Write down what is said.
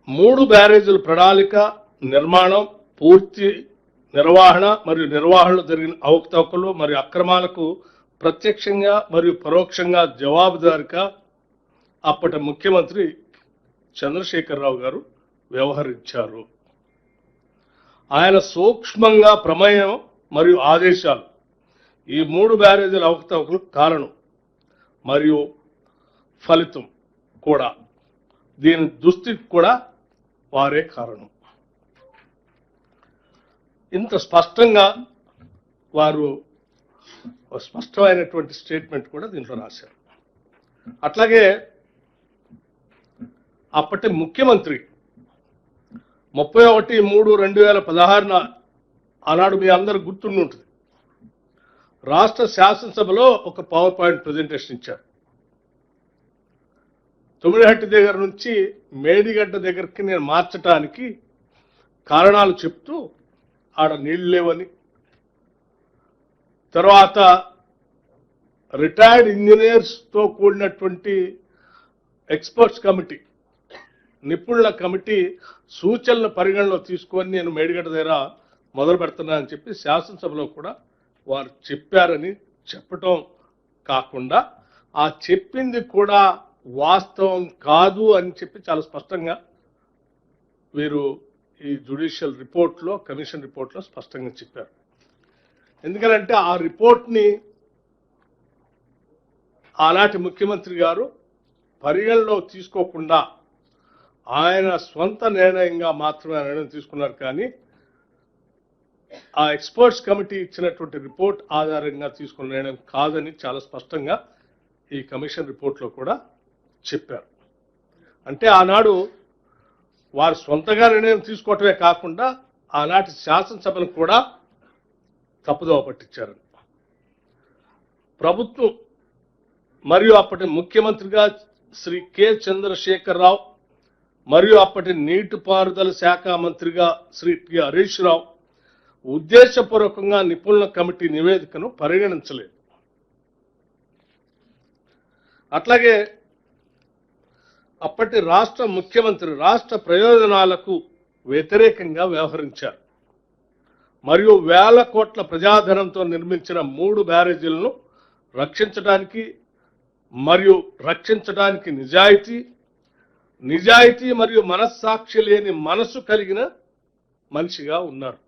3 బ్యారేజీల ప్రణాళిక నిర్మాణం, పూర్తి నిర్వహణ మరియు నిర్వహణలో జరిగిన అవకతవకలు మరియు అక్రమాలకు ప్రత్యక్షంగా మరియు పరోక్షంగా జవాబుదారిగా అప్పటి ముఖ్యమంత్రి చంద్రశేఖరరావు గారు వ్యవహరించారు. ఆయన సూక్ష్మంగా ప్రమేయం మరియు ఆదేశాలు ఈ 3 బ్యారేజీల అవకతవకలకు కారణం మరియు ఫలితం కూడా, దీని దుస్థితికి కూడా వారే కారణం. ఇంత స్పష్టంగా వారు స్పష్టమైనటువంటి స్టేట్మెంట్ కూడా దీంట్లో రాశారు. అట్లాగే అప్పటి ముఖ్యమంత్రి 31/3/2016 ఆనాడు మీ అందరు గుర్తుండి ఉంటుంది, రాష్ట్ర శాసనసభలో ఒక పవర్ పాయింట్ ప్రజెంటేషన్ ఇచ్చారు. తుమ్మిడిహట్టి దగ్గర నుంచి మేడిగడ్డ దగ్గరికి నేను మార్చడానికి కారణాలు చెప్తూ ఆడ నీళ్లు లేవని, తర్వాత రిటైర్డ్ ఇంజనీర్స్తో కూడినటువంటి ఎక్స్పర్ట్స్ కమిటీ, నిపుణుల కమిటీ సూచనల పరిగణలో తీసుకొని నేను మేడిగడ్డ దగ్గర మొదలు పెడుతున్నానని చెప్పి శాసనసభలో కూడా వారు చెప్పారని చెప్పటం కాకుండా, ఆ చెప్పింది కూడా వాస్తవం కాదు అని చెప్పి చాలా స్పష్టంగా వీరు ఈ జ్యుడిషియల్ రిపోర్ట్లో, కమిషన్ రిపోర్ట్లో స్పష్టంగా చెప్పారు. ఎందుకంటే ఆ రిపోర్ట్ని ఆనాటి ముఖ్యమంత్రి గారు పరిగణలో తీసుకోకుండా ఆయన స్వంత నిర్ణయంగా మాత్రమే నిర్ణయం తీసుకున్నారు. కానీ ఆ ఎక్స్పర్ట్స్ కమిటీ ఇచ్చినటువంటి రిపోర్ట్ ఆధారంగా తీసుకున్న నిర్ణయం కాదని చాలా స్పష్టంగా ఈ కమిషన్ రిపోర్ట్లో కూడా చెప్పారు. అంటే ఆనాడు వారు స్వంతగా నిర్ణయం తీసుకోవటమే కాకుండా ఆనాటి శాసనసభను కూడా తప్పుదోవ పట్టించారు. ప్రభుత్వం మరియు అప్పటి ముఖ్యమంత్రిగా శ్రీ కె చంద్రశేఖరరావు మరియు అప్పటి నీటిపారుదల శాఖ మంత్రిగా శ్రీ టి హరీష్ రావు ఉద్దేశపూర్వకంగా నిపుణుల కమిటీ నివేదికను పరిగణించలేదు. అట్లాగే అప్పటి రాష్ట్ర ముఖ్యమంత్రి రాష్ట్ర ప్రయోజనాలకు వ్యతిరేకంగా వ్యవహరించారు మరియు వేల కోట్ల ప్రజాధనంతో నిర్మించిన 3 బ్యారేజీలను రక్షించడానికి నిజాయితీ మరియు మనస్సాక్షి లేని మనసు కలిగిన మనిషిగా ఉన్నారు.